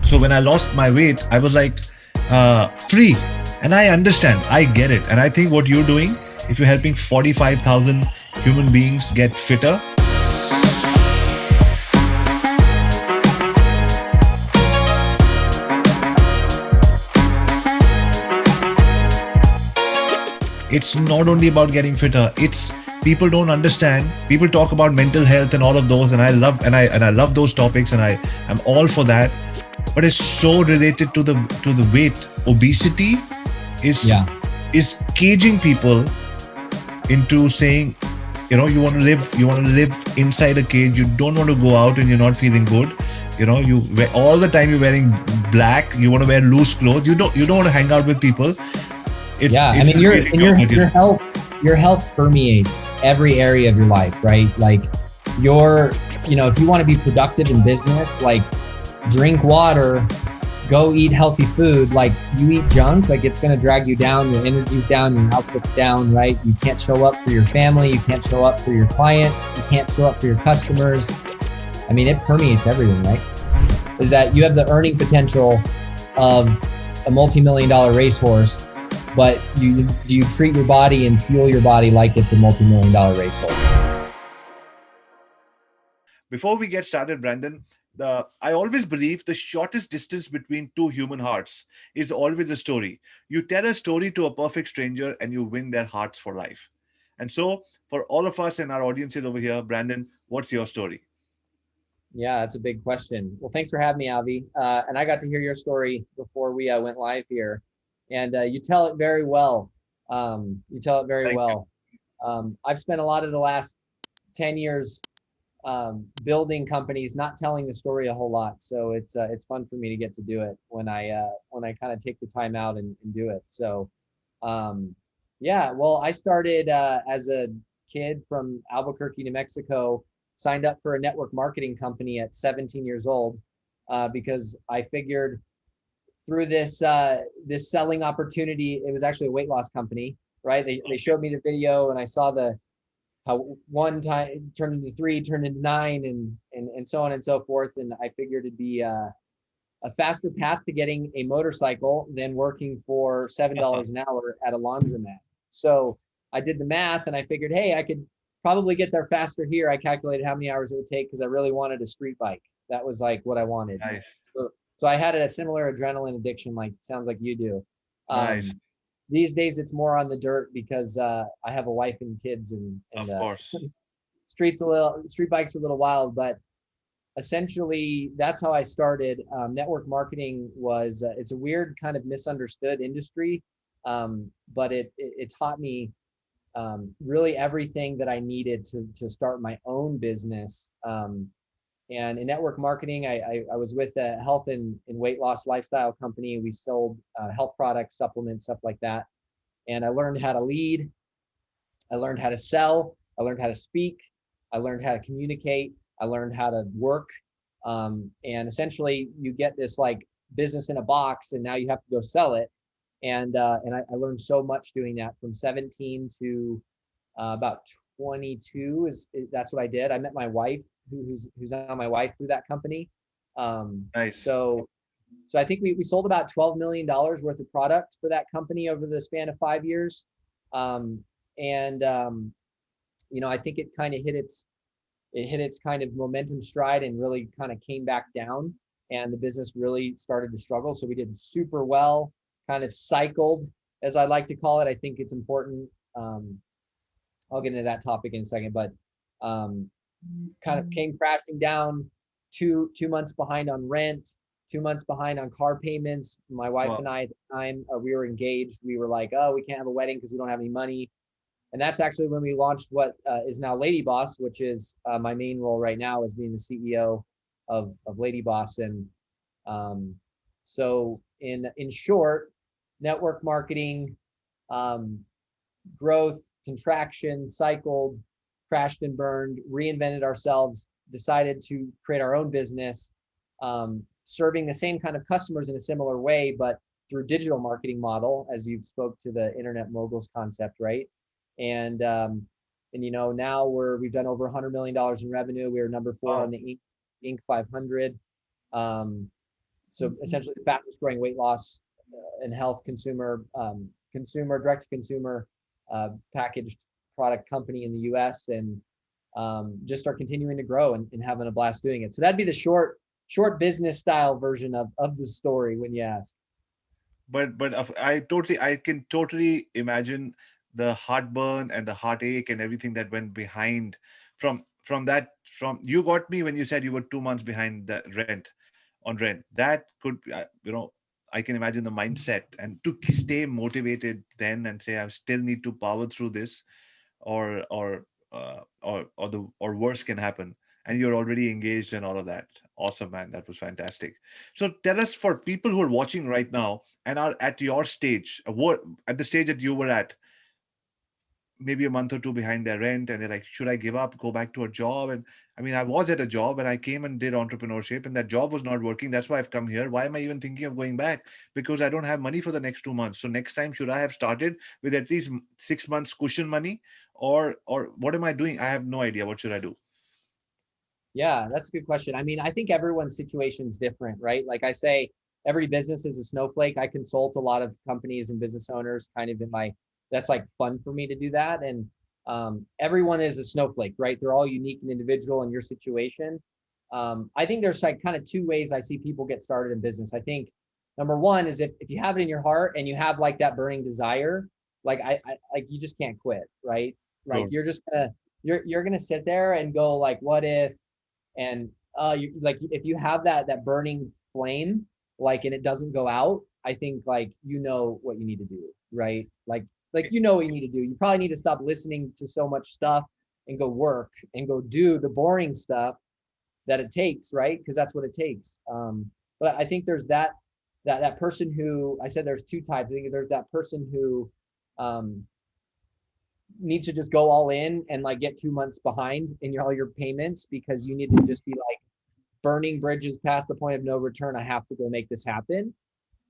So when I lost my weight, I was like free. And I understand, I get it. And I think what you're doing, if you're helping 45,000 human beings get fitter, it's not only about getting fitter. It's people don't understand. People talk about mental health and all of those, and I love those topics, and I'm all for that. But it's so related to the weight. Obesity is Yeah. is caging people into saying, you want to live inside a cage. You don't want to go out and you're not feeling good. You wear, all the time you're wearing black. You want to wear loose clothes. You don't want to hang out with people. Yeah, I It's mean, an amazing job. your health permeates every area of your life, right? Like your, if you want to be productive in business, like drink water, go eat healthy food. Like you eat junk, like it's going to drag you down. Your energy's down, your output's down, right? You can't show up for your family. You can't show up for your clients. You can't show up for your customers. I mean, it permeates everything, right? Is that you have the earning potential of a multi-million-dollar racehorse, but do you treat your body and fuel your body like it's a multi-million-dollar racehorse? Before we get started, Brandon, I always believe the shortest distance between two human hearts is always a story. You tell a story to a perfect stranger and you win their hearts for life. And so, for all of us and our audiences over here, Brandon, what's your story? Yeah, that's a big question. Well, thanks for having me, Avi. And I got to hear your story before we went live here, and you tell it very well. You tell it very Thank you. well. I've spent a lot of the last 10 years building companies, not telling the story a whole lot. So it's fun for me to get to do it when I kind of take the time out and do it. So yeah, well, I started as a kid from Albuquerque, New Mexico, signed up for a network marketing company at 17 years old because I figured through this selling opportunity, it was actually a weight loss company, right? They showed me the video and I saw the how one time turned into three, turned into nine, and so on and so forth. And I figured it'd be a faster path to getting a motorcycle than working for $7 an hour at a laundromat. So I did the math and I figured, hey, I could probably get there faster here. I calculated how many hours it would take because I really wanted a street bike. That was like what I wanted. Nice, So I had a similar adrenaline addiction, like sounds like you do. nice. These days it's more on the dirt because I have a wife and kids and Of course. street bikes are a little wild, but essentially that's how I started. Network marketing was it's a weird kind of misunderstood industry, but it taught me really everything that I needed to start my own business. And in network marketing, I was with a health and weight loss lifestyle company. We sold health products, supplements, stuff like that. And I learned how to lead. I learned how to sell. I learned how to speak. I learned how to communicate. I learned how to work. And essentially, you get this like business in a box, and now you have to go sell it. And I learned so much doing that from 17 to about 22 that's what I did. I met my wife, who's now my wife through that company. Nice. So I think we sold about $12 million worth of product for that company over the span of 5 years. And I think it kind of hit its kind of momentum stride and really kind of came back down, and the business really started to struggle. So we did super well, kind of cycled, as I like to call it. I think it's important. I'll get into that topic in a second, but kind of came crashing down. Two months behind on rent, 2 months behind on car payments. My wife Wow. and I at the time, we were engaged. We were like, oh, we can't have a wedding because we don't have any money. And that's actually when we launched what is now Ladyboss, which is my main role right now as being the CEO of Ladyboss. And so in short, network marketing, growth, contraction, cycled, crashed and burned, reinvented ourselves, decided to create our own business, serving the same kind of customers in a similar way, but through digital marketing model, as you spoke to the internet moguls concept, right? And now we've done over $100 million in revenue. We are number 4 on the Inc. 500. So essentially the fastest growing weight loss and health consumer direct to consumer packaged product company in the US, and just are continuing to grow and having a blast doing it. So that'd be the short business style version of the story when you ask. I can totally imagine the heartburn and the heartache and everything that went behind from you got me when you said you were 2 months behind the rent. That could be, I can imagine the mindset and to stay motivated then and say I still need to power through this, or worse can happen, and you're already engaged in all of that. Awesome, man. That was fantastic. So tell us, for people who are watching right now and are at your stage, what at the stage that you were at, maybe a month or two behind their rent, and they're like, should I give up, go back to a job? And I mean, I was at a job and I came and did entrepreneurship, and that job was not working. That's why I've come here. Why am I even thinking of going back? Because I don't have money for the next 2 months. So next time, should I have started with at least 6 months cushion money, or what am I doing? I have no idea. What should I do? Yeah, that's a good question. I mean, I think everyone's situation is different, right? Like I say, every business is a snowflake. I consult a lot of companies and business owners kind of in my, that's like fun for me to do that. And everyone is a snowflake, right? They're all unique and individual in your situation. I think there's like kind of two ways I see people get started in business. I think number one is if you have it in your heart and you have like that burning desire, like I like you just can't quit, right? Like Sure. you're gonna sit there and go like, what if, and you like if you have that burning flame, like, and it doesn't go out, I think like you know what you need to do, right? Like you know what you need to do. You probably need to stop listening to so much stuff and go work and go do the boring stuff that it takes, right? Because that's what it takes. But I think there's that person who, I said there's two types. I think there's that person who um, needs to just go all in and like get 2 months behind in all your payments because you need to just be like burning bridges past the point of no return. I have to go make this happen.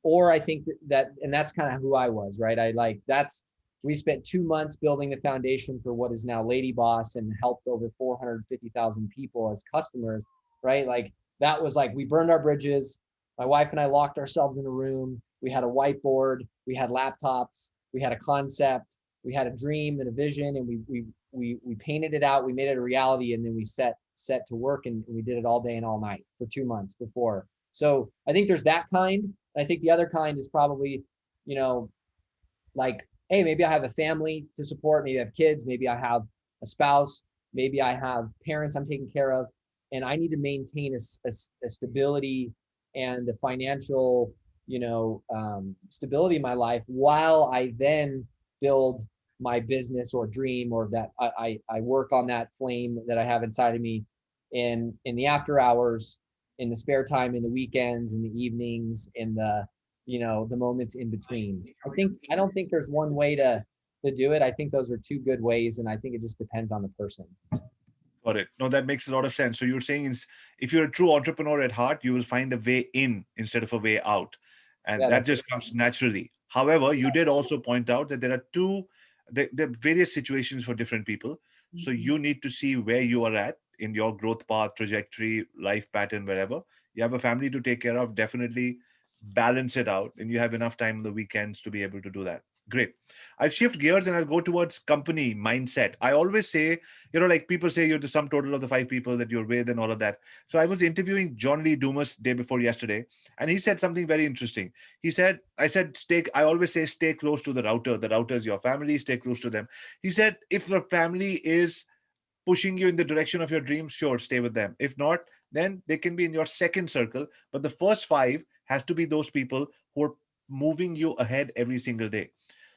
Or I think that and that's kind of who I was, right? I like that's we spent 2 months building the foundation for what is now Ladyboss and helped over 450,000 people as customers, right? Like that was like we burned our bridges. My wife and I locked ourselves in a room. We had a whiteboard, we had laptops, we had a concept, we had a dream and a vision, and we painted it out, we made it a reality, and then we set to work, and we did it all day and all night for 2 months before. So I think there's that kind. I think the other kind is probably, you know, like, hey, maybe I have a family to support, maybe I have kids, maybe I have a spouse, maybe I have parents I'm taking care of, and I need to maintain a stability and the financial, stability in my life while I then build my business or dream, or that I work on that flame that I have inside of me in the after hours, in the spare time, in the weekends, in the evenings, in the moments in between. I don't think there's one way to do it. I think those are two good ways, and I think it just depends on the person. Got it. No, that makes a lot of sense. So you're saying if you're a true entrepreneur at heart, you will find a way in instead of a way out, and Yeah, that that's just comes naturally. However, you did also point out that there are various situations for different people. So you need to see where you are at in your growth path, trajectory, life pattern, wherever. You have a family to take care of. Definitely balance it out, and you have enough time on the weekends to be able to do that. Great. I'll shift gears and I'll go towards company mindset. I always say, like people say you're the sum total of the five people that you're with and all of that. So I was interviewing John Lee Dumas day before yesterday, and he said something very interesting. I always say, stay close to the router. The router is your family, stay close to them. He said, if the family is pushing you in the direction of your dreams, sure, stay with them. If not, then they can be in your second circle. But the first five has to be those people who are moving you ahead every single day.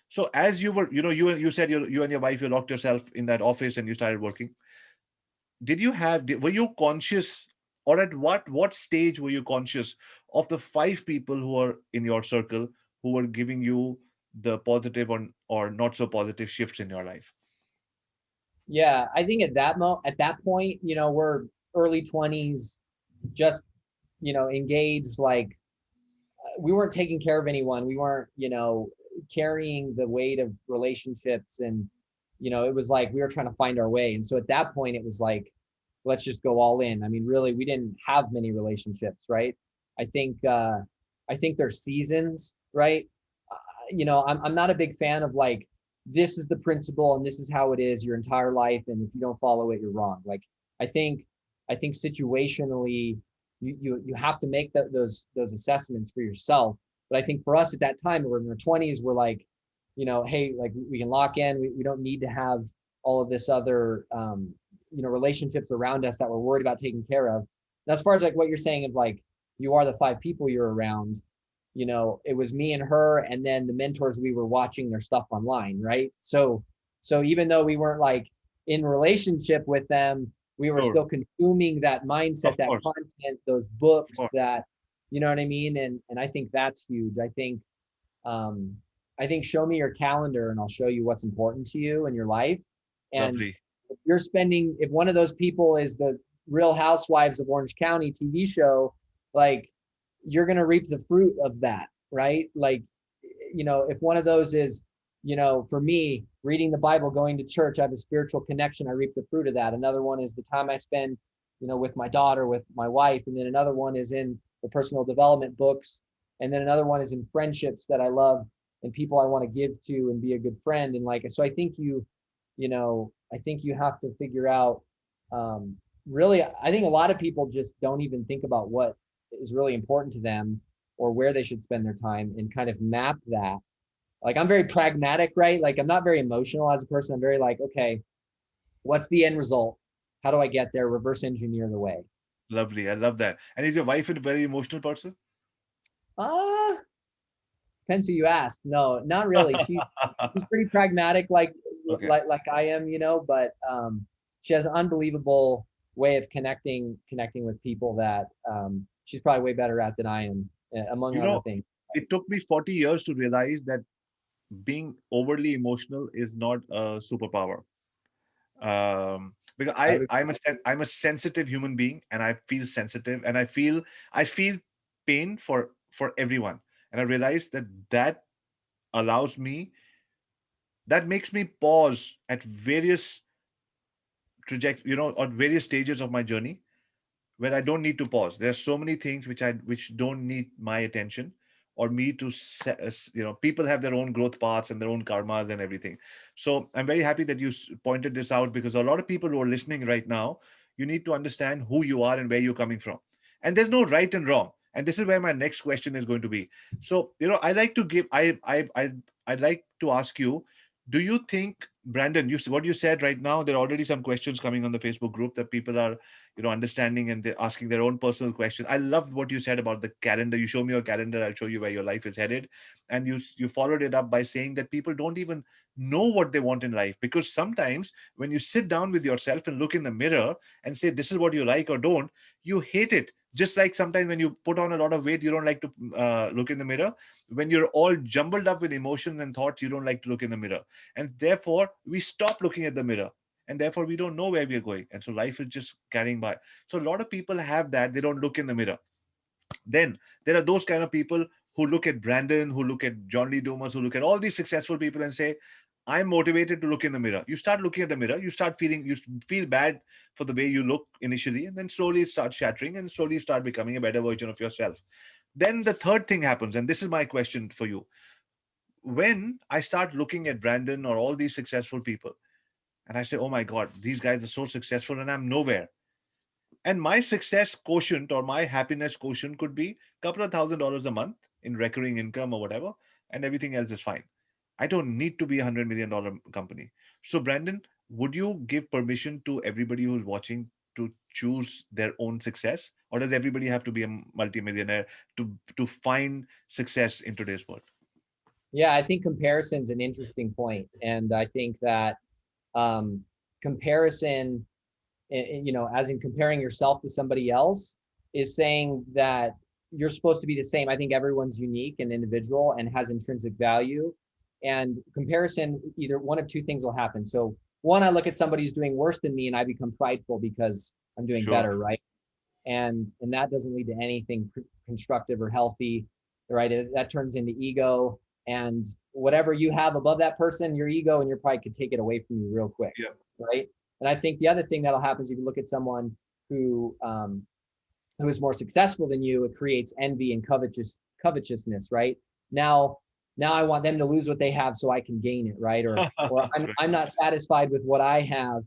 So as you were, you said you and your wife, you locked yourself in that office and you started working. Were you conscious, or at what stage were you conscious of the five people who are in your circle who were giving you the positive or not so positive shifts in your life? Yeah, I think at that point, we're early 20s, just engaged. Like we weren't taking care of anyone. We weren't, carrying the weight of relationships, and it was like we were trying to find our way. And so at that point, it was like, let's just go all in. I mean, really, we didn't have many relationships, right? I think there's seasons, right? I'm not a big fan of like, this is the principle and this is how it is your entire life, and if you don't follow it, you're wrong. Like, I think situationally, you have to make those assessments for yourself. But I think for us at that time, we're in our 20s, we're like, hey, like we can lock in. We don't need to have all of this other relationships around us that we're worried about taking care of. And as far as like what you're saying of like, you are the 5 people you're around, it was me and her, and then the mentors we were watching their stuff online, right? So even though we weren't like in relationship with them, we were Sure. still consuming that mindset, Of that course. content, those Of books, course. that, you know what I mean? And I think that's huge. Um I think show me your calendar and I'll show you what's important to you in your life. And Lovely. if one of those people is the Real Housewives of Orange County TV show, like, you're going to reap the fruit of that, right? Like, if one of those is, for me, reading the Bible, going to church, I have a spiritual connection, I reap the fruit of that. Another one is the time I spend, with my daughter, with my wife. And then another one is in the personal development books. And then another one is in friendships that I love and people I want to give to and be a good friend. And like, so I think I think you have to figure out, really, I think a lot of people just don't even think about what is really important to them or where they should spend their time and kind of map that. Like, I'm very pragmatic, right? Like, I'm not very emotional as a person. I'm very like, okay, what's the end result? How do I get there? Reverse engineer the way. Lovely. I love that. And is your wife a very emotional person? Uh, Depends who you ask. No, not really. She's pretty pragmatic, like Okay. like I am, but she has an unbelievable way of connecting with people that she's probably way better at than I am, among You other know, things. it took me 40 years to realize that being overly emotional is not a superpower. Because I would, I'm a sensitive human being, and I feel sensitive, and I feel pain for everyone, and I realize that allows me that makes me pause at various on various stages of my journey where I don't need to pause. There are so many things which don't need my attention or me to people have their own growth paths and their own karmas and everything. So I'm very happy that you pointed this out, because a lot of people who are listening right now, you need to understand who you are and where you're coming from. And there's no right and wrong. And this is where my next question is going to be. So, I like to give I'd like to ask you, do you think, Brandon, what you said right now, there are already some questions coming on the Facebook group that people are understanding, and they're asking their own personal questions. I loved what you said about the calendar. You show me your calendar, I'll show you where your life is headed. And you followed it up by saying that people don't even know what they want in life, because sometimes when you sit down with yourself and look in the mirror and say this is what you like or don't, you hate it. Just like sometimes when you put on a lot of weight, you don't like to look in the mirror. When you're all jumbled up with emotions and thoughts, you don't like to look in the mirror. And therefore we stop looking at the mirror, and therefore we don't know where we are going, and so life is just carrying by. So a lot of people have that, they don't look in the mirror. Then there are those kind of people who look at Brandon, who look at John Lee Dumas, who look at all these successful people and say, I'm motivated to look in the mirror. You start looking at the mirror, you feel bad for the way you look initially, and then slowly it starts shattering, and slowly you start becoming a better version of yourself. Then the third thing happens, and this is my question for you. When I start looking at Brandon or all these successful people, and I say, oh my God, these guys are so successful and I'm nowhere. And my success quotient or my happiness quotient could be a couple of $1,000 a month in recurring income or whatever, and everything else is fine. I don't need to be $100 million company. So, Brandon, would you give permission to everybody who's watching to choose their own success, or does everybody have to be a multimillionaire to find success in today's world? yeah, I think comparison's an interesting point, and I think that um, comparison, as in comparing yourself to somebody else, is saying that you're supposed to be the same. I think everyone's unique and individual and has intrinsic value. And comparison, either one of two things will happen. So one, I look at somebody who's doing worse than me and I become prideful because I'm doing Sure. better, right? And that doesn't lead to anything constructive or healthy, right? That turns into ego, and whatever you have above that person, your ego and your pride could take it away from you real quick, Yeah. right? And I think the other thing that'll happen is if you look at someone who who is more successful than you, it creates envy and covetousness, right? Now, now I want them to lose what they have so I can gain it, right? Or Right. I'm not satisfied with what I have,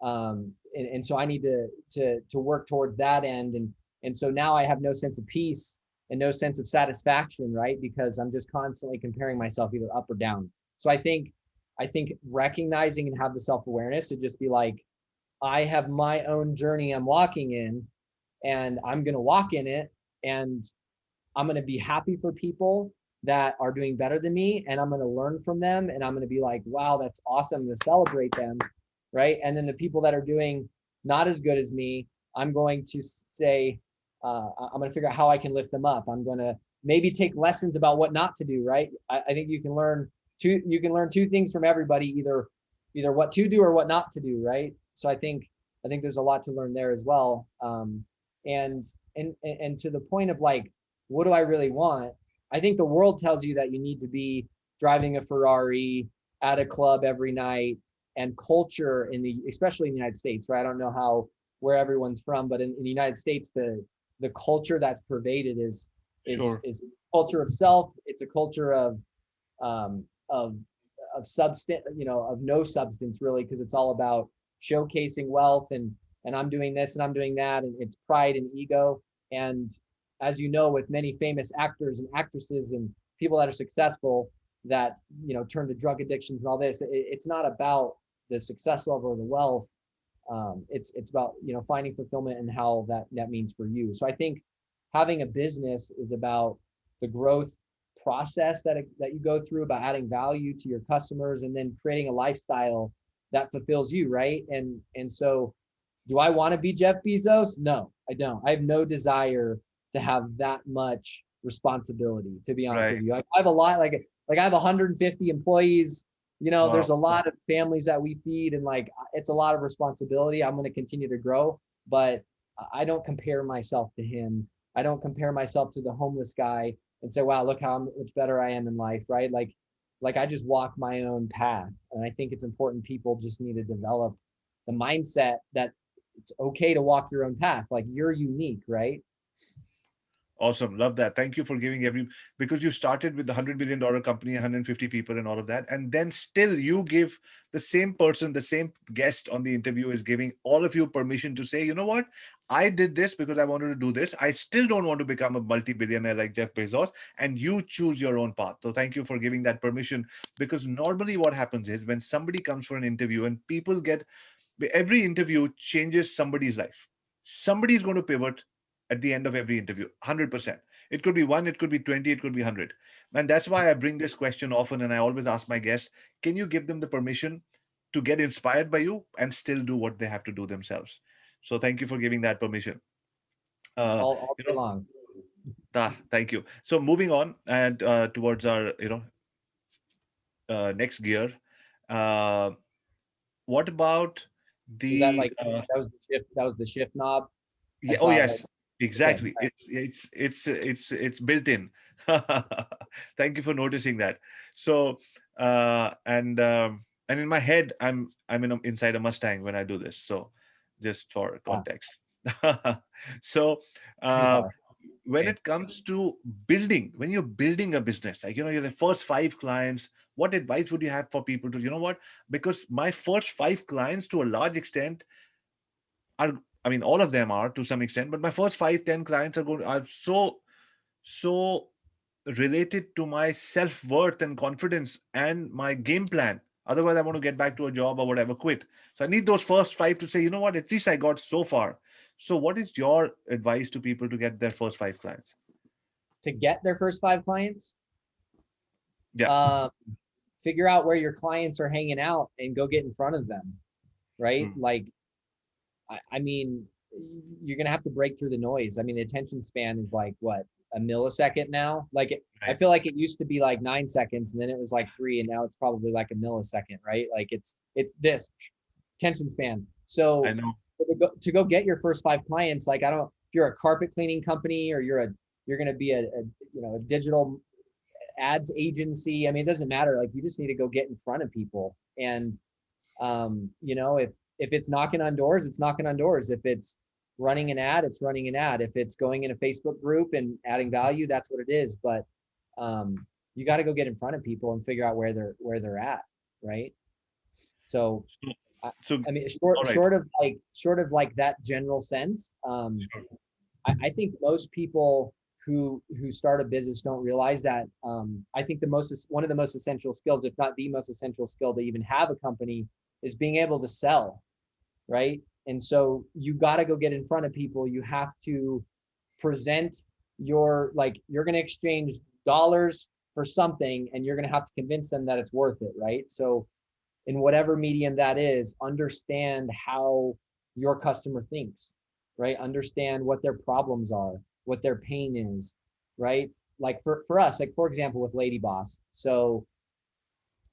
and so I need to work towards that end, and so now I have no sense of peace and no sense of satisfaction, right? Because I'm just constantly comparing myself either up or down. So I think recognizing and have the self-awareness to just be like, I have my own journey I'm walking in, and I'm going to walk in it, and I'm going to be happy for people that are doing better than me, and I'm going to learn from them, and I'm going to be like, wow, that's awesome, to celebrate them, right? And then the people that are doing not as good as me, I'm going to say, I'm going to figure out how I can lift them up. I'm going to maybe take lessons about what not to do, right? I think you can learn two things from everybody, either what to do or what not to do, right? So I think there's a lot to learn there as well. And and to the point of like, what do I really want? I think the world tells you that you need to be driving a Ferrari at a club every night, and culture especially in the United States, right? I don't know where everyone's from, but in the United States, the culture that's pervaded Sure. is culture of self. It's a culture um, of of substance, of no substance really, because it's all about showcasing wealth, and I'm doing this and I'm doing that, and it's pride and ego. And as you know, with many famous actors and actresses and people that are successful that turn to drug addictions and all this, it's not about the success level or the wealth. It's about finding fulfillment and how that means for you. So I think having a business is about the growth process that you go through, about adding value to your customers, and then creating a lifestyle that fulfills you, right? And so, do I want to be Jeff Bezos? No, I don't. I have no desire to have that much responsibility, to be honest with Right. you. I have a lot, like I have 150 employees. There's Wow. a lot of families that we feed, and like it's a lot of responsibility. I'm going to continue to grow, but I don't compare myself to him. I don't compare myself to the homeless guy and say, wow, look how much better I am in life, right? Like I just walk my own path. And I think it's important people just need to develop the mindset that it's okay to walk your own path. Like you're unique, right? Awesome. Love that. Thank you for giving because you started with the $100 billion company, 150 people and all of that. And then still you give the same person, the same guest on the interview is giving all of you permission to say, you know what? I did this because I wanted to do this. I still don't want to become a multi-billionaire like Jeff Bezos. And you choose your own path. So thank you for giving that permission. Because normally what happens is when somebody comes for an interview and every interview changes somebody's life. Somebody's going to pivot at the end of every interview, 100%. It could be one, it could be 20, it could be 100. And that's why I bring this question often. And I always ask my guests, can you give them the permission to get inspired by you and still do what they have to do themselves? So thank you for giving that permission. Uh, All you day know, long. thank you. So moving on and towards our, next gear. Uh, what about Was that the like that was the shift knob? I Oh saw that. yes, Okay. exactly. It's built in. Thank you for noticing that. So and in my head, inside a Mustang when I do this. So just for Ah, context. So you uh, are. when it comes to when you're building a business, like you're the first five clients, what advice would you have for people to, because my first five clients to a large extent are, all of them are to some extent, but my first 5, 10 clients are so related to my self-worth and confidence and my game plan. Otherwise I want to get back to a job or whatever, quit. So I need those first five to say, you know what, at least I got so far. So what is your advice to people to get their first five clients? To get their first 5 clients, Yeah. um, figure out where your clients are hanging out and go get in front of them, right? Hmm. Like, I mean, you're gonna have to break through the noise. I mean, the attention span is like what, a millisecond now? I Right. feel like it used to be like 9 seconds, and then it was like 3, and now it's probably like a millisecond, right? Like it's this attention span. I So know. to go get your first 5 clients, like I don't, if you're a carpet cleaning company or you're gonna be a digital ads agency. I mean, it doesn't matter. Like you just need to go get in front of people. And if it's knocking on doors, it's knocking on doors. If it's running an ad, it's running an ad. If it's going in a Facebook group and adding value, that's what it is. But you got to go get in front of people and figure out where they're at, right? So So, I, so I mean, all right. short of like that general sense. Sure. I think most people who start a business don't realize that. I think one of the most essential skills, if not the most essential skill to even have a company, is being able to sell, right? And so you got to go get in front of people. You have to present you're going to exchange dollars for something, and you're going to have to convince them that it's worth it, right? So in whatever medium that is, understand how your customer thinks, right? Understand what their problems are, what their pain is, right? Like for us, like for example, with Ladyboss. So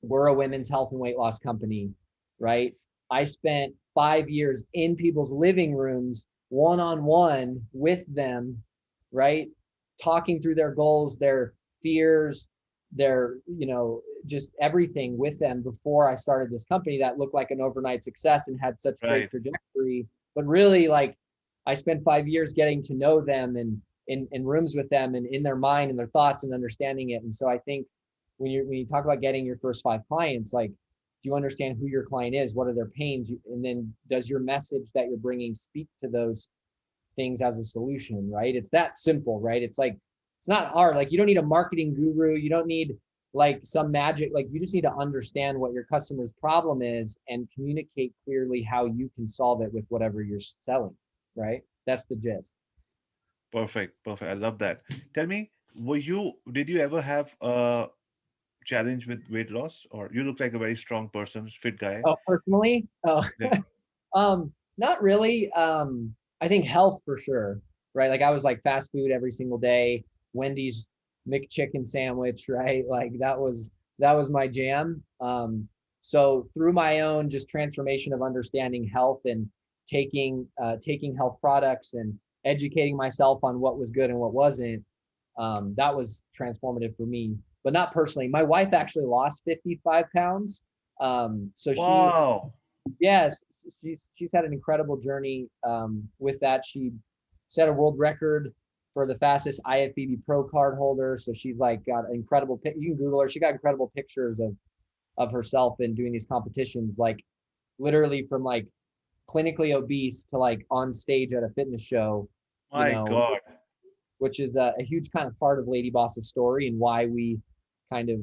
we're a women's health and weight loss company, right? I spent 5 years in people's living rooms, one-on-one with them, right? Talking through their goals, their fears, their, just everything with them before I started this company that looked like an overnight success and had such great Right. trajectory. But really, like, I spent 5 years getting to know them and in rooms with them and in their mind and their thoughts and understanding it. And so I think when you talk about getting your first 5 clients, like, do you understand who your client is? What are their pains? And then does your message that you're bringing speak to those things as a solution, right? It's that simple, right? It's like, it's not hard. Like, you don't need a marketing guru. You don't need like some magic. Like, you just need to understand what your customer's problem is and communicate clearly how you can solve it with whatever you're selling, right? That's the gist. Perfect. Perfect. I love that. Tell me, did you ever have a challenge with weight loss, or you look like a very strong person, fit guy? Oh, personally, Yeah. not really. I think health for sure, right? Like, I was like fast food every single day, Wendy's McChicken sandwich, right? Like, that was my jam. So through my own just transformation of understanding health and taking health products and educating myself on what was good and what wasn't, that was transformative for me. But not personally. My wife actually lost 55 pounds. So she Wow. Yes, she's had an incredible journey with that. She set a world record for the fastest IFBB Pro card holder. So she's like got incredible. You can Google her. She got incredible pictures of herself and doing these competitions, like literally from like clinically obese to like on stage at a fitness show. You My know, God. which is a huge kind of part of Lady Boss's story and why we kind of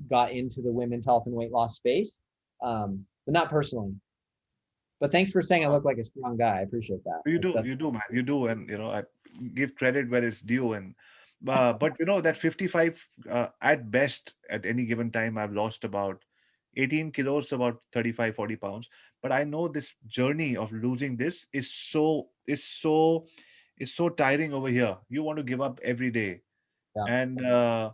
got into the women's health and weight loss space. But not personally. But thanks for saying I look like a strong guy. I appreciate that. That's You do, man. You do, and I give credit where it's due. And but that 55 at best at any given time, I've lost about 18 kilos, about 35, 40 pounds. But I know this journey of losing this is so tiring over here. You want to give up every day, yeah,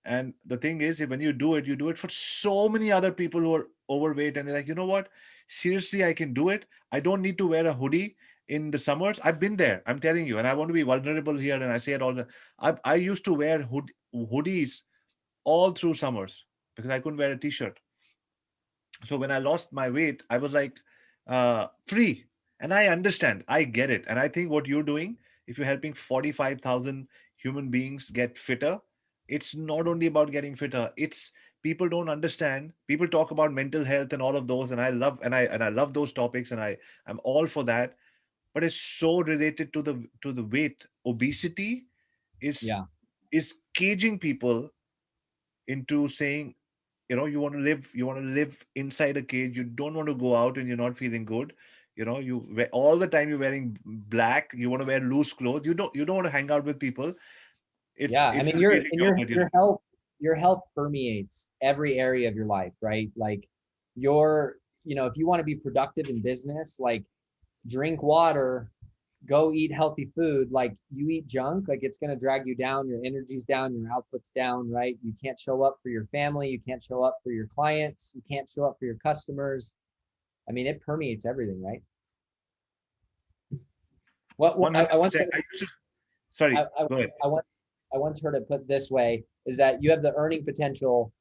and the thing is, when you do it for so many other people who are overweight, and they're like, you know what, seriously, I can do it. I don't need to wear a hoodie in the summers. I've been there, I'm telling you, and I want to be vulnerable here, and I say it all I used to wear hoodies all through summers because I couldn't wear a t-shirt. So when I lost my weight, I was like, free. And I understand, I get it. And I think what you're doing, if you're helping 45,000 human beings get fitter, it's not only about getting fitter. It's people don't understand. People talk about mental health and all of those, and I love those topics, and I'm all for that. But it's so related to the weight. Obesity is yeah, is caging people into saying, you want to live inside a cage. You don't want to go out, and you're not feeling good. All the time you're wearing black. You want to wear loose clothes. You don't want to hang out with people. it's yeah. I it's mean, an amazing job that you do. your health permeates every area of your life, right? Like, if you want to be productive in business, like, drink water, go eat healthy food. Like, you eat junk, like, it's going to drag you down. Your energy's down, your output's down, right? You can't show up for your family. You can't show up for your clients. You can't show up for your customers. I mean, it permeates everything, right? What I once 100%. Sorry, I, go ahead. I once I once heard it put this way, is that you have the earning potential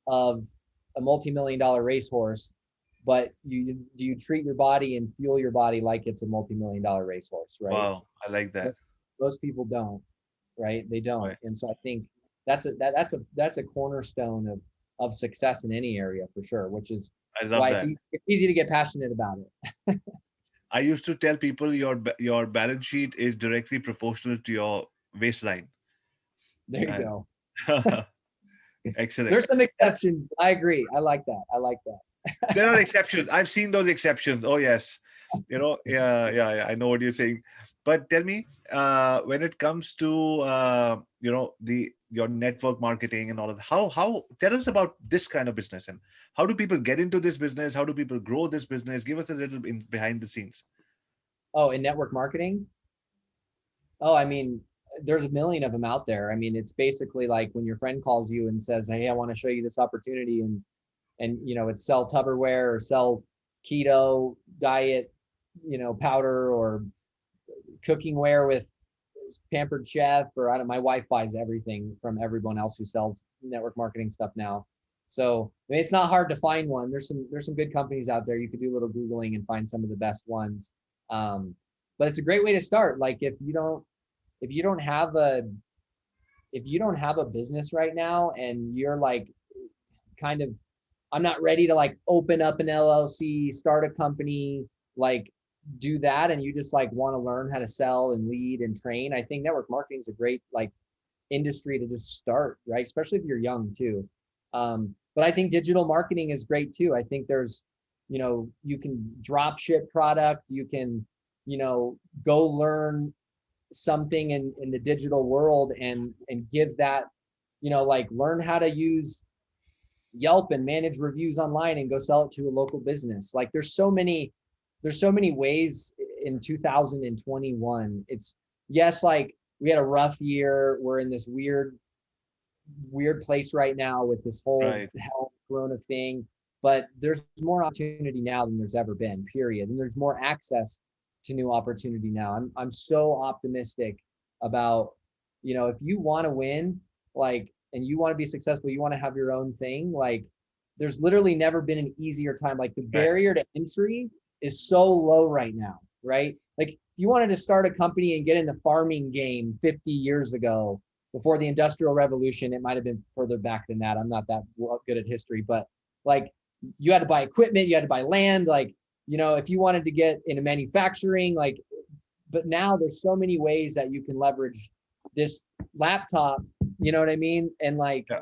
of a multi-million dollar racehorse, but do you treat your body and fuel your body like it's a multi-million-dollar racehorse, right? Wow, I like that. But most people don't, right? They don't. Right. And so I think that's a cornerstone of success in any area for sure, which is I love why that. it's easy to get passionate about it. I used to tell people your balance sheet is directly proportional to your waistline. There you And go. excellent. There's some exceptions, but I agree. I like that. I like There that. are exceptions. I've seen those exceptions. Oh yes, yeah. I know what you're saying. But tell me, when it comes to the your network marketing and all of that, how tell us about this kind of business and how do people get into this business? How do people grow this business? Give us a little in behind the scenes. Oh, in network marketing? Oh, I mean, there's a million of them out there. I mean, it's basically like when your friend calls you and says, "Hey, I want to show you this opportunity," and it's sell Tupperware or sell keto diet, powder or cooking ware with Pampered Chef, or I don't. My wife buys everything from everyone else who sells network marketing stuff now. So I mean, it's not hard to find one. There's some good companies out there. You could do a little googling and find some of the best ones. But it's a great way to start. Like if you don't have a if you don't have a business right now and you're like kind of, I'm not ready to like open up an LLC, start a company, like do that, and you just like want to learn how to sell and lead and train, I think network marketing is a great like industry to just start, right? Especially if you're young too. But I think digital marketing is great too. I think there's, you can drop ship product, you can, go learn something in the digital world and give that, like learn how to use Yelp and manage reviews online and go sell it to a local business. Like there's so many ways in 2021. It's, yes, like we had a rough year. We're in this weird place right now with this whole Right. health corona thing, but there's more opportunity now than there's ever been, period. And there's more access to new opportunity now. I'm so optimistic about, if you want to win, like, and you want to be successful, you want to have your own thing, like there's literally never been an easier time. Like the Right. barrier to entry is so low right now, right? Like if you wanted to start a company and get in the farming game 50 years ago, before the industrial revolution, it might have been further back than that. I'm not that good at history, but like you had to buy equipment, you had to buy land, like, if you wanted to get into manufacturing, like, but now there's so many ways that you can leverage this laptop, you know what I mean? And like Yeah.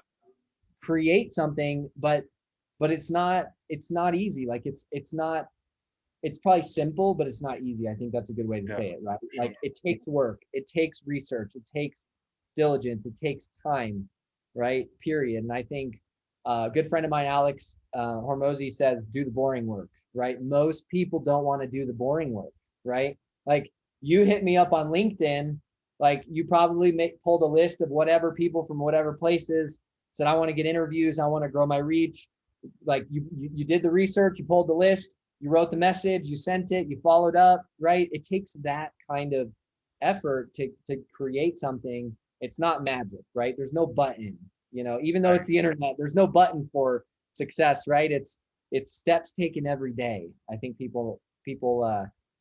create something, but it's not easy. Like it's probably simple, but it's not easy. I think that's a good way to Yeah. say it, right? Sure. Like it takes work, it takes research, it takes diligence, it takes time, right? Period. And I think a good friend of mine, Alex Hormozy, says, do the boring work, right? Most people don't want to do the boring work, right? Like you hit me up on LinkedIn, like you probably pulled a list of whatever people from whatever places, said, I want to get interviews, I want to grow my reach. Like you did the research, you pulled the list, you wrote the message, you sent it, you followed up, right? It takes that kind of effort to create something. It's not magic, right? There's no button, even though Right. it's the internet, there's no button for success, right? It's steps taken every day. I think people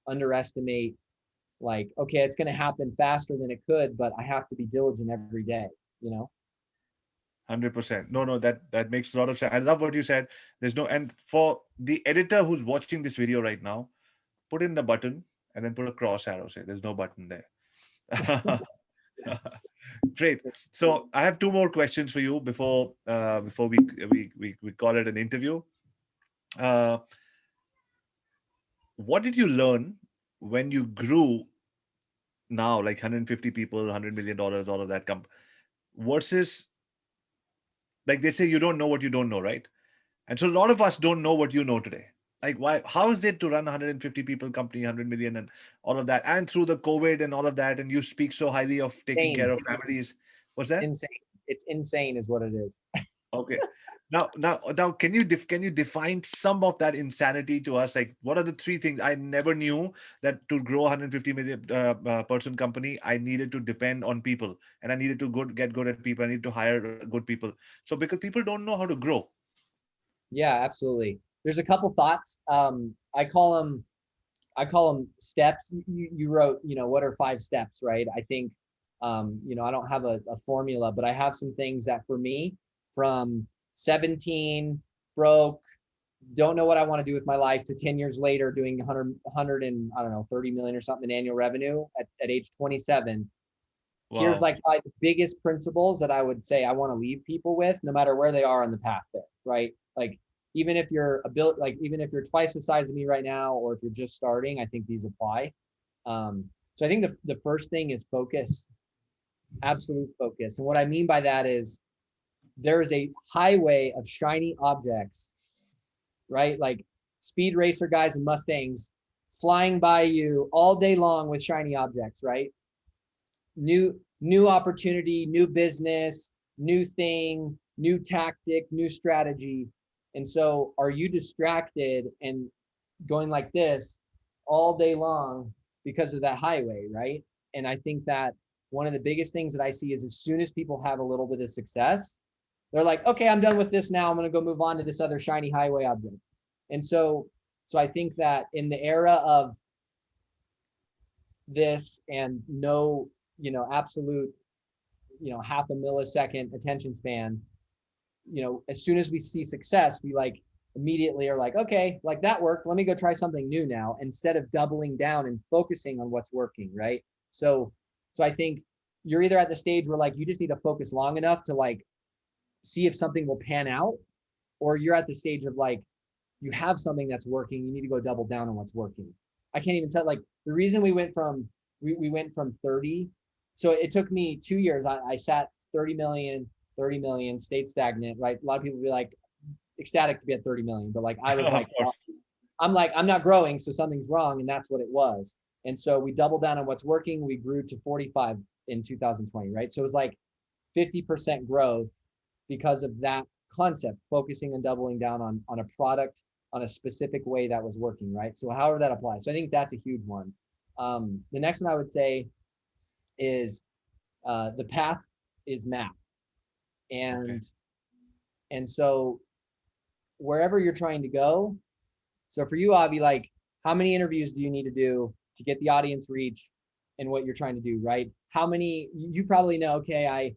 underestimate, like, okay, it's going to happen faster than it could, but I have to be diligent every day, you know? 100%. No, no, that makes a lot of sense. I love what you said. There's no, and for the editor who's watching this video right now, put in the button and then put a cross arrow. Say there's no button there. Great. So I have two more questions for you before we call it an interview. Uh, what did you learn when you grew now, like 150 people, $100 million, all of that come versus, like they say, you don't know what you don't know, right? And so a lot of us don't know what you know today. Like why? How is it to run 150 people company, 100 million, and all of that, and through the COVID and all of that, and you speak so highly of taking care Insane. of families. What's It's that? insane. It's insane is what it is. Okay. Now, can you define some of that insanity to us? Like, what are the three things I never knew that to grow 150 million person company, I needed to depend on people, and I needed to get good at people. I need to hire good people. So because people don't know how to grow. Yeah, absolutely. there's a couple thoughts. I call them steps. You wrote, what are 5 steps, right? I think, I don't have a formula, but I have some things that for me, from 17, broke, don't know what I want to do with my life, to 10 years later doing 100 and I don't know, 30 million or something in annual revenue at age 27. Here's Wow. like 5 biggest principles that I would say I want to leave people with, no matter where they are on the path there, right? Like, even if you're even if you're twice the size of me right now, or if you're just starting, I think these apply. So I think the first thing is focus, absolute focus. And what I mean by that is, there's a highway of shiny objects, right? Like speed racer guys and Mustangs flying by you all day long with shiny objects, right? New opportunity, new business, new thing, new tactic, new strategy. And so are you distracted and going like this all day long because of that highway, right? And I think that one of the biggest things that I see is, as soon as people have a little bit of success, they're like, okay, I'm done with this now. I'm going to go move on to this other shiny highway object. And so I think that in the era of this, and no, absolute, half a millisecond attention span, as soon as we see success, we like immediately are like, okay, like that worked, let me go try something new now, instead of doubling down and focusing on what's working, right? So I think you're either at the stage where like you just need to focus long enough to like see if something will pan out, or you're at the stage of like, you have something that's working, you need to go double down on what's working. I can't even tell, like, the reason we went from 30, so it took me 2 years. I sat 30 million, stayed stagnant, right? A lot of people be like ecstatic to be at 30 million, but like I was Of like, course. I'm like, I'm not growing, so something's wrong. And that's what it was. And so we doubled down on what's working. We grew to 45 in 2020, right? So it was like 50% growth because of that concept, focusing and doubling down on a product, on a specific way that was working, right? So however that applies. So I think that's a huge one. The next one I would say is the path is map. Okay. And so wherever you're trying to go, so for you, Avi, like, how many interviews do you need to do to get the audience reach and what you're trying to do, right? How many, you probably know, okay,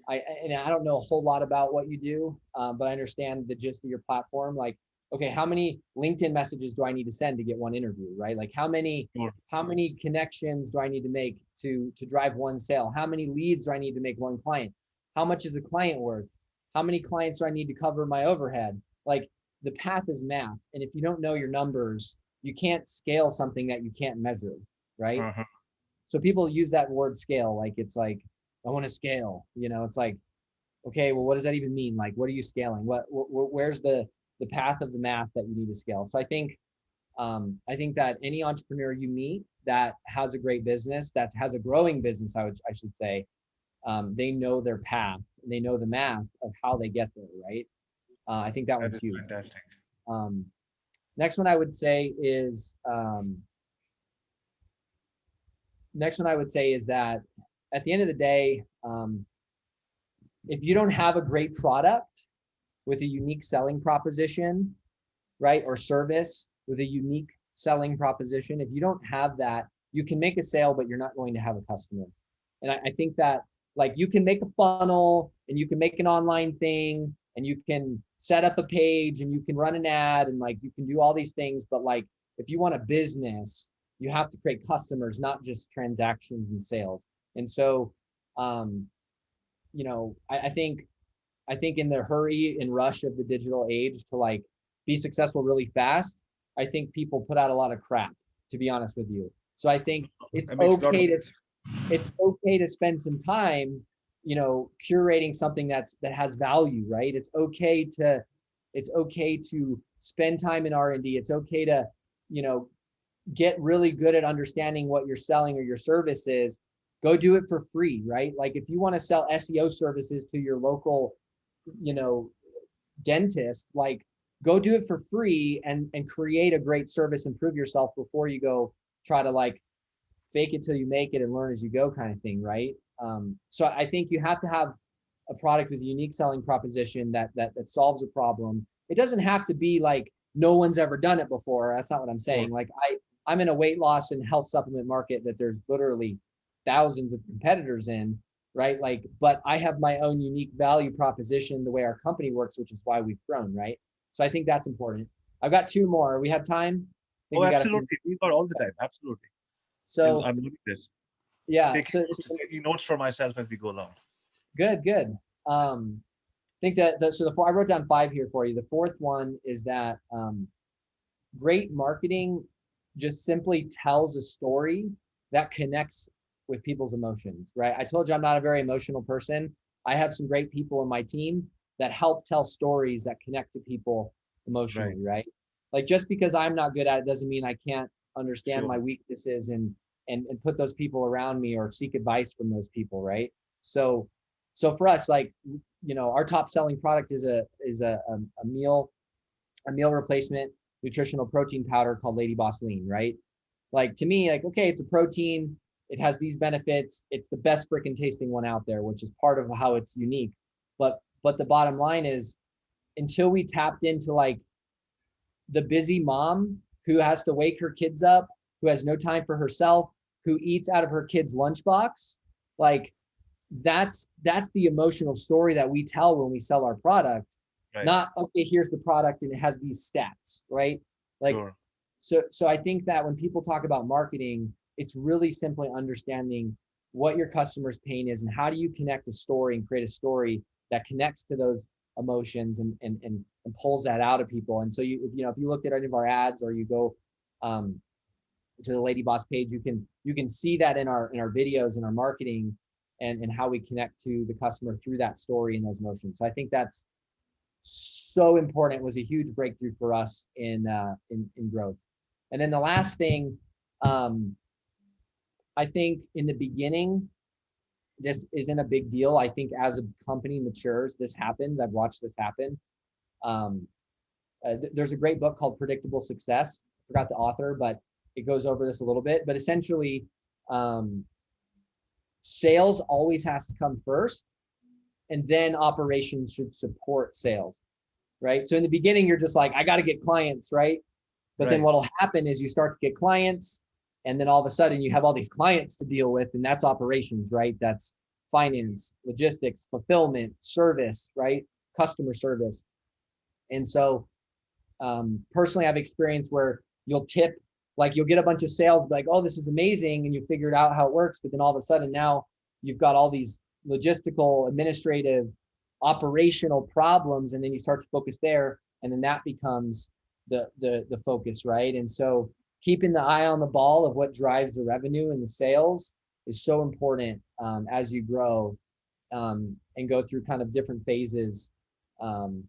and I don't know a whole lot about what you do, but I understand the gist of your platform. Like, okay, how many LinkedIn messages do I need to send to get one interview, right? Like Sure. how many connections do I need to make to drive one sale? How many leads do I need to make one client? How much is a client worth? How many clients do I need to cover my overhead? Like, the path is math. And if you don't know your numbers, you can't scale something that you can't measure, right? Uh-huh. So people use that word scale, like it's like, I want to scale, it's like, okay, well, what does that even mean? Like, what are you scaling? Where's the path of the math that you need to scale? So I think that any entrepreneur you meet that has a great business, that has a growing business, I should say, they know their path, they know the math of how they get there, right? I think that That one's is huge. fantastic. Um, next one I would say is that at the end of the day, if you don't have a great product with a unique selling proposition, right, or service with a unique selling proposition, if you don't have that, you can make a sale, but you're not going to have a customer. And I think that, like, you can make a funnel and you can make an online thing and you can set up a page and you can run an ad and like you can do all these things, but like, if you want a business, you have to create customers, not just transactions and sales. And so um, I think in the hurry and rush of the digital age to like be successful really fast, I think people put out a lot of crap, to be honest with you. So I think That makes a lot of sense. it's okay to spend some time, curating something that has value, right? It's okay to spend time in R&D. It's okay to, you know, get really good at understanding what you're selling or your service is. Go do it for free, right? Like, if you want to sell SEO services to your local, you know, dentist, like, go do it for free and create a great service and prove yourself before you go try to like fake it till you make it and learn as you go kind of thing, right? So I think you have to have a product with a unique selling proposition that solves a problem. It doesn't have to be like no one's ever done it before. That's not what I'm Sure. saying. Like I'm in a weight loss and health supplement market that there's literally thousands of competitors in, right? Like, but I have my own unique value proposition, the way our company works, which is why we've grown, right? So I think that's important. I've got two more. We have time. I think Oh, we got a few. absolutely. We got all the time. Absolutely. So I'm doing this. yeah, Taking notes for myself as we go along. good. I think that so the four, I wrote down five here for you. The fourth one is that great marketing just simply tells a story that connects with people's emotions, right? I told you I'm not a very emotional person. I have some great people in my team that help tell stories that connect to people Right. emotionally, right? Like just because I'm not good at it doesn't mean I can't understand Sure. my weaknesses and put those people around me or seek advice from those people, right? So so for us, like our top selling product is a meal replacement nutritional protein powder called Ladyboss Lean, right? Like to me, like, okay, it's a protein, it has these benefits, it's the best freaking tasting one out there, which is part of how it's unique. But the bottom line is until we tapped into like the busy mom who has to wake her kids up, who has no time for herself, who eats out of her kid's lunchbox, like that's the emotional story that we tell when we sell our product. Right. Not okay, here's the product and it has these stats, right? Like Sure. so I think that when people talk about marketing, it's really simply understanding what your customer's pain is and how do you connect a story and create a story that connects to those emotions and pulls that out of people. And so if you looked at any of our ads or you go um, to the Lady Boss page, you can see that in our videos and our marketing and how we connect to the customer through that story and those emotions. So I think that's so important. It was a huge breakthrough for us in growth. And then the last thing, um, I think in the beginning, this isn't a big deal. I think as a company matures, this happens. I've watched this happen. Um, there's a great book called Predictable Success. I forgot the author, but it goes over this a little bit. But essentially, um, sales always has to come first, and then operations should support sales, right? So in the beginning, you're just like, I got to get clients, right? But then Right. what'll happen is you start to get clients, and then all of a sudden you have all these clients to deal with, and that's operations, right? That's finance, logistics, fulfillment, service, right? Customer service. And so personally, I've experienced where you'll tip, like you'll get a bunch of sales, like, oh, this is amazing, and you figured out how it works, but then all of a sudden now you've got all these logistical, administrative, operational problems, and then you start to focus there, and then that becomes the focus, right? And so keeping the eye on the ball of what drives the revenue and the sales is so important as you grow and go through kind of different phases um,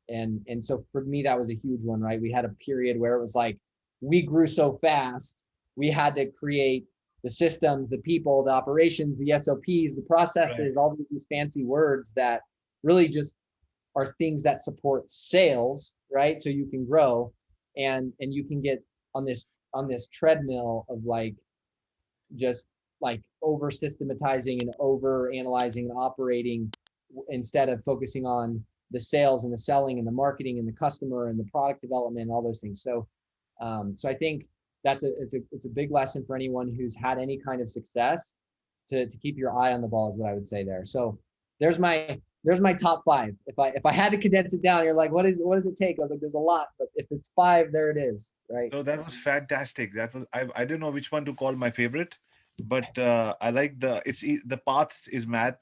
and so for me that was a huge one, right? We had a period where it was like we grew so fast we had to create the systems, the people, the operations, the SOPs, the Right. processes, all these fancy words that really just are things that support sales, right? So you can grow and you can get on this treadmill of like just like over systematizing and over analyzing and operating instead of focusing on the sales and the selling and the marketing and the customer and the product development and all those things. So I think it's a big lesson for anyone who's had any kind of success to keep your eye on the ball is what I would say there. So there's my top five. If I had to condense it down, you're like, what does it take? I was like, there's a lot, but if it's five, there it is, right? So that was fantastic. I didn't know which one to call my favorite, but I like the path is math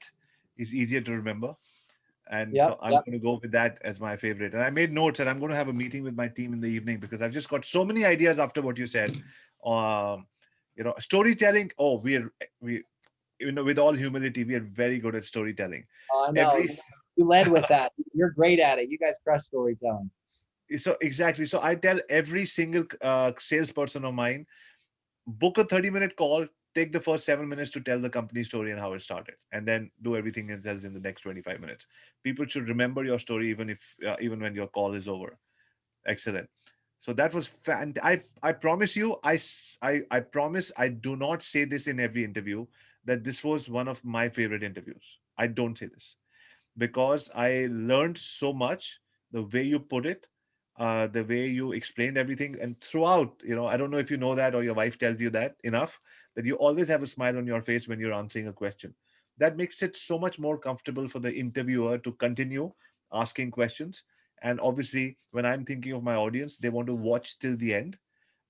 is easier to remember, and Yep, so I'm yep. going to go with that as my favorite. And I made notes, and I'm going to have a meeting with my team in the evening because I've just got so many ideas after what you said. Um, storytelling. Oh, we with all humility, we are very good at storytelling. I know. Every You led with that. You're great at it. You guys crush storytelling. so exactly. So I tell every single salesperson of mine, book a 30-minute call, take the first 7 minutes to tell the company story and how it started, and then do everything else in the next 25 minutes. People should remember your story even when your call is over. Excellent. So that was I promise you, I promise I do not say this in every interview that this was one of my favorite interviews. I don't say this because I learned so much the way you put it. the way you explained everything, and throughout, I don't know if you know that or your wife tells you that enough, that you always have a smile on your face when you're answering a question. That makes it so much more comfortable for the interviewer to continue asking questions. And obviously, when I'm thinking of my audience, they want to watch till the end.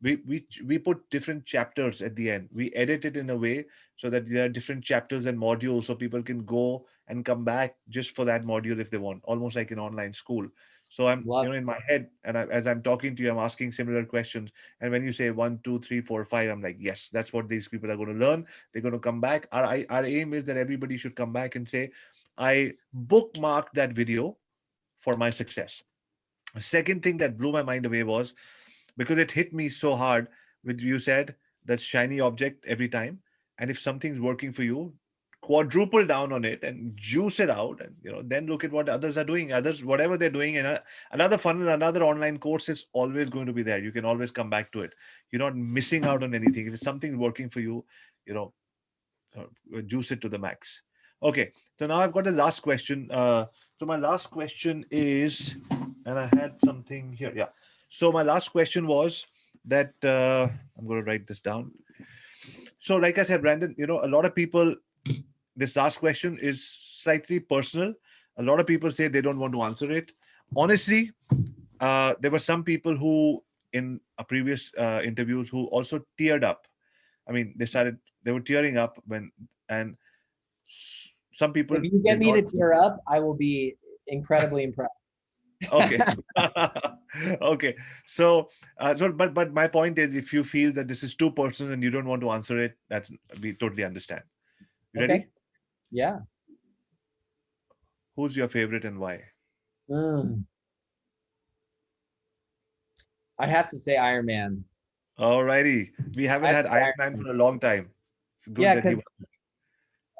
We put different chapters at the end. We edit it in a way so that there are different chapters and modules, so people can go and come back just for that module if they want, almost like an online school. So I'm, Love. in my head, and as I'm talking to you, I'm asking similar questions. And when you say 1, 2, 3, 4, 5, I'm like, yes, that's what these people are going to learn. They're going to come back. Our aim is that everybody should come back and say, I bookmarked that video for my success. The second thing that blew my mind away was, because it hit me so hard, when you said that shiny object every time. And if something's working for you, quadruple down on it and juice it out, and then look at what others are doing. Others, whatever they're doing, and another funnel, another online course is always going to be there. You can always come back to it. You're not missing out on anything. If something's working for you, you know juice it to the max. Okay, so now I've got the last question. So my last question is, and I had something here. Yeah. So my last question was that, I'm going to write this down. So, like I said, Brandon, a lot of people, this last question is slightly personal. A lot of people say they don't want to answer it. Honestly, there were some people who, in a previous interviews, who also teared up. I mean, they were tearing up and some people If you get did me not. to tear up, I will be incredibly impressed. Okay. Okay. So, but my point is, if you feel that this is too personal and you don't want to answer it, we totally understand. You Okay. ready? Yeah. Who's your favorite and why? Mm. I have to say Iron Man. Alrighty. We I haven't have to had say Iron Iron Man Man. for a long time. It's good Yeah, that he because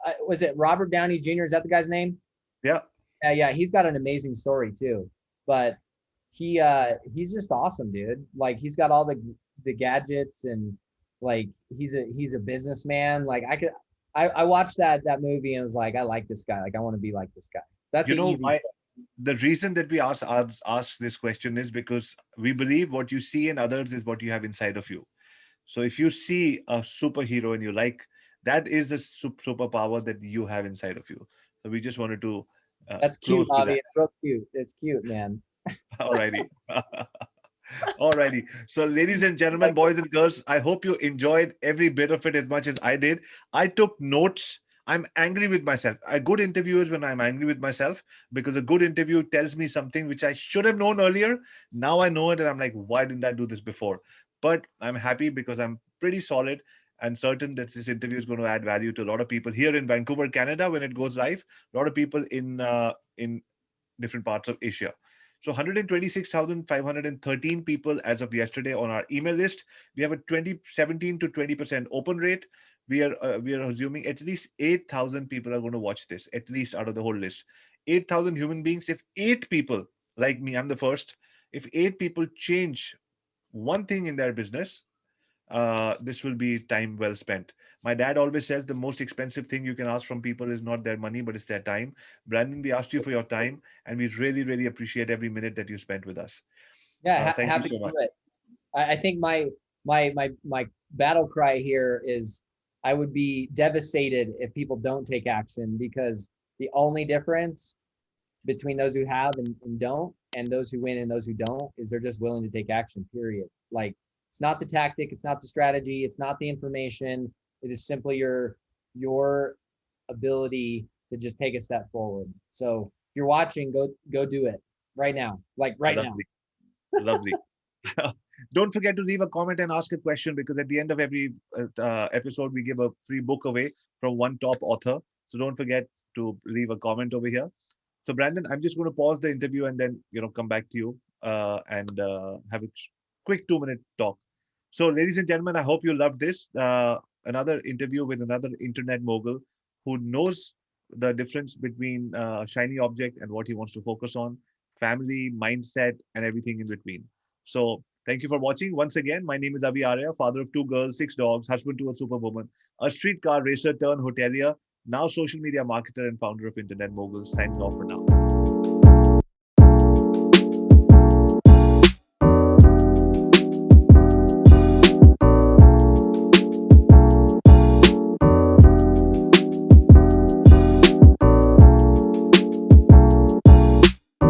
was. was it Robert Downey Jr.? Is that the guy's name? Yeah. Yeah, yeah. He's got an amazing story too. But he's just awesome, dude. Like he's got all the gadgets and like he's a businessman. Like I watched that movie and was like, I like this guy. Like I want to be like this guy. That's You an know, easy. I the reason that we ask this question is because we believe what you see in others is what you have inside of you. So if you see a superhero and you like, that is the superpower that you have inside of you. So we just wanted to That's cute, close with Avi. that. It's real cute. It's cute, man. Alrighty. Alrighty. So, ladies and gentlemen, boys and girls, I hope you enjoyed every bit of it as much as I did. I took notes. I'm angry with myself. A good interview is when I'm angry with myself, because a good interview tells me something which I should have known earlier. Now I know it, and I'm like, why didn't I do this before? But I'm happy because I'm pretty solid and certain that this interview is going to add value to a lot of people here in Vancouver, Canada, when it goes live. A lot of people in different parts of Asia. So 126,513 people as of yesterday on our email list. We have a 17 to 20% open rate. We are assuming at least 8,000 people are going to watch this, at least out of the whole list. 8,000 human beings. If eight people, like me, I'm the first. If eight people change one thing in their business, this will be time well spent. My dad always says the most expensive thing you can ask from people is not their money, but it's their time. Brandon, we asked you for your time, and we really, really appreciate every minute that you spent with us. Yeah, Thank you happy to so do much. it. I think my battle cry here is I would be devastated if people don't take action because the only difference between those who have and don't and those who win and those who don't is they're just willing to take action, period. Like it's not the tactic, it's not the strategy, it's not the information. It is simply your ability to just take a step forward. So if you're watching, go do it right now. Like right now. Lovely, lovely. Don't forget to leave a comment and ask a question, because at the end of every episode, we give a free book away from one top author. So don't forget to leave a comment over here. So, Brandon, I'm just going to pause the interview and then come back to you and have a quick 2 minute talk. So, ladies and gentlemen, I hope you loved this. Another interview with another internet mogul who knows the difference between a shiny object and what he wants to focus on, family, mindset, and everything in between. So, thank you for watching. Once again, my name is Avi Arya, father of two girls, six dogs, husband to a superwoman, a streetcar racer turned hotelier, now social media marketer and founder of Internet Moguls, signing off for now.